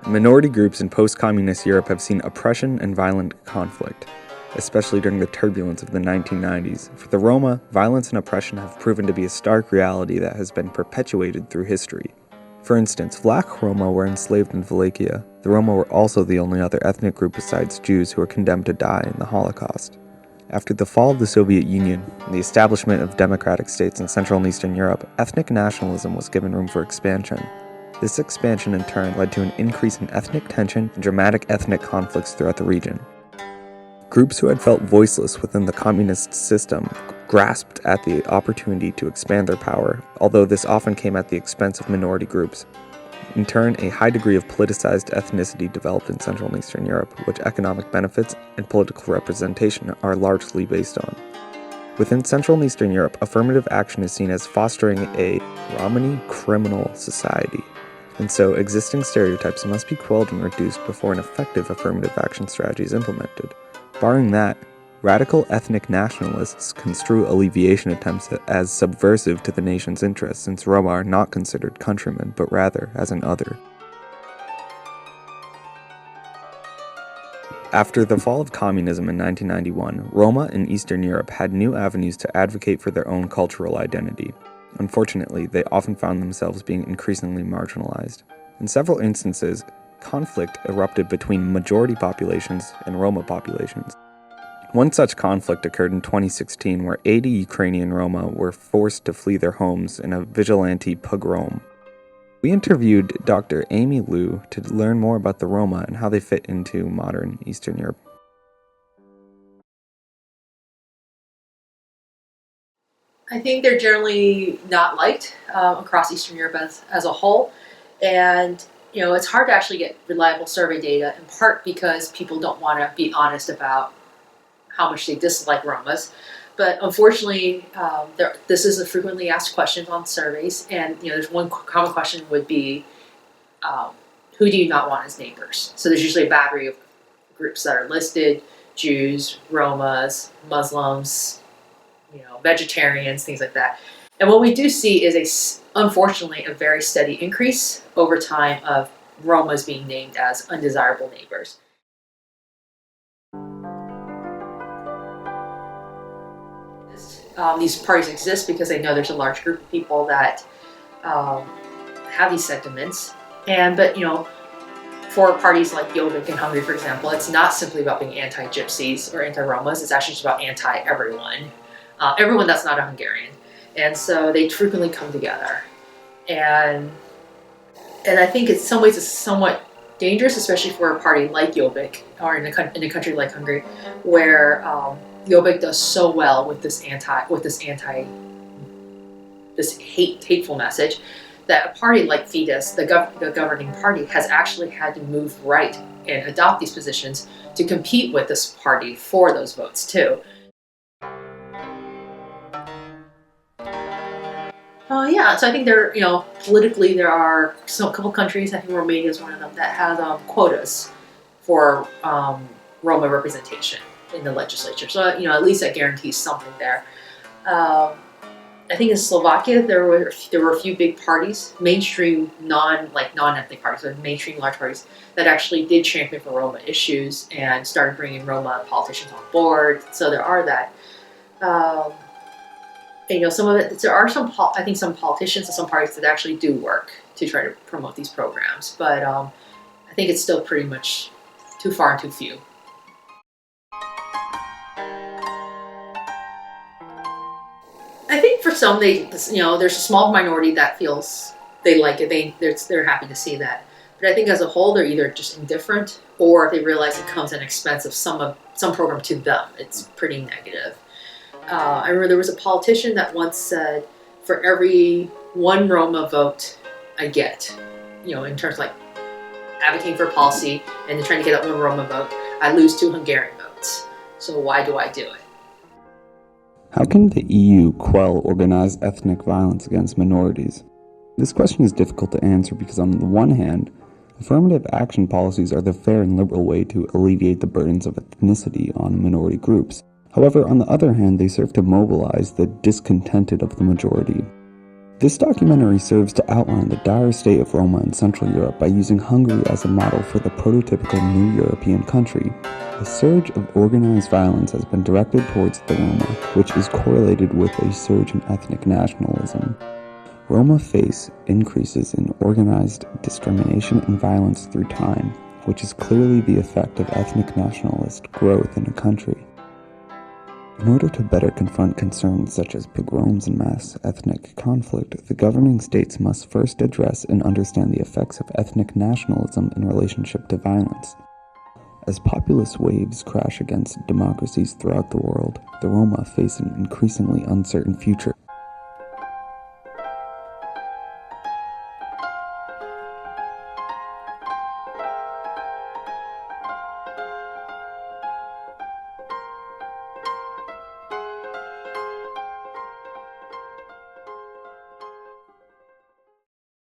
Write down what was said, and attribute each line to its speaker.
Speaker 1: Minority groups in post-communist Europe have seen oppression and violent conflict, especially during the turbulence of the 1990s. For the Roma, violence and oppression have proven to be a stark reality that has been perpetuated through history. For instance, Vlach Roma were enslaved in Wallachia. The Roma were also the only other ethnic group besides Jews who were condemned to die in the Holocaust. After the fall of the Soviet Union and the establishment of democratic states in Central and Eastern Europe, ethnic nationalism was given room for expansion. This expansion in turn led to an increase in ethnic tension and dramatic ethnic conflicts throughout the region. Groups who had felt voiceless within the communist system grasped at the opportunity to expand their power, although this often came at the expense of minority groups. In turn, a high degree of politicized ethnicity developed in Central and Eastern Europe, which economic benefits and political representation are largely based on. Within Central and Eastern Europe, affirmative action is seen as fostering a Romani criminal society, and so existing stereotypes must be quelled and reduced before an effective affirmative action strategy is implemented. Barring that, radical ethnic nationalists construe alleviation attempts as subversive to the nation's interests, since Roma are not considered countrymen, but rather as an other. After the fall of communism in 1991, Roma in Eastern Europe had new avenues to advocate for their own cultural identity. Unfortunately, they often found themselves being increasingly marginalized. In several instances, conflict erupted between majority populations and Roma populations. One such conflict occurred in 2016 where 80 Ukrainian Roma were forced to flee their homes in a vigilante pogrom. We interviewed Dr. Amy Liu to learn more about the Roma and how they fit into modern Eastern Europe.
Speaker 2: I think they're generally not liked across Eastern Europe as a whole, and it's hard to actually get reliable survey data, in part because people don't want to be honest about how much they dislike Romas. But unfortunately, this is a frequently asked question on surveys, and there's one common question would be, who do you not want as neighbors? So there's usually a battery of groups that are listed: Jews, Romas, Muslims, vegetarians, things like that. And what we do see is unfortunately a very steady increase over time of Romas being named as undesirable neighbors. These parties exist because they know there's a large group of people that have these sentiments. But for parties like Jobbik in Hungary, for example, it's not simply about being anti-Gypsies or anti-Romas. It's actually just about anti-everyone. Everyone that's not a Hungarian. And so they frequently come together. And I think in some ways it's somewhat dangerous, especially for a party like Jobbik, or in a country like Hungary, where Jobbik does so well with this hateful message, that a party like Fidesz, the governing party, has actually had to move right and adopt these positions to compete with this party for those votes too. So I think politically there are a couple countries, I think Romania is one of them, that has quotas for Roma representation in the legislature. So, at least that guarantees something there. I think in Slovakia there were a few big parties, mainstream non-ethnic parties, but mainstream large parties that actually did champion for Roma issues and started bringing Roma politicians on board. So there are that. Some of it. There are some politicians and some parties that actually do work to try to promote these programs, but I think it's still pretty much too far and too few. I think for some, there's a small minority that feels they like it. They're happy to see that. But I think as a whole, they're either just indifferent, or if they realize it comes at an expense of some program to them, it's pretty negative. I remember there was a politician that once said, for every one Roma vote I get, in terms of advocating for policy and trying to get that one Roma vote, I lose 2 Hungarian votes. So why do I do it?
Speaker 1: How can the EU quell organized ethnic violence against minorities? This question is difficult to answer because on the one hand, affirmative action policies are the fair and liberal way to alleviate the burdens of ethnicity on minority groups. However, on the other hand, they serve to mobilize the discontented of the majority. This documentary serves to outline the dire state of Roma in Central Europe by using Hungary as a model for the prototypical new European country. A surge of organized violence has been directed towards the Roma, which is correlated with a surge in ethnic nationalism. Roma face increases in organized discrimination and violence through time, which is clearly the effect of ethnic nationalist growth in a country. In order to better confront concerns such as pogroms and mass ethnic conflict, the governing states must first address and understand the effects of ethnic nationalism in relationship to violence. As populist waves crash against democracies throughout the world, the Roma face an increasingly uncertain future.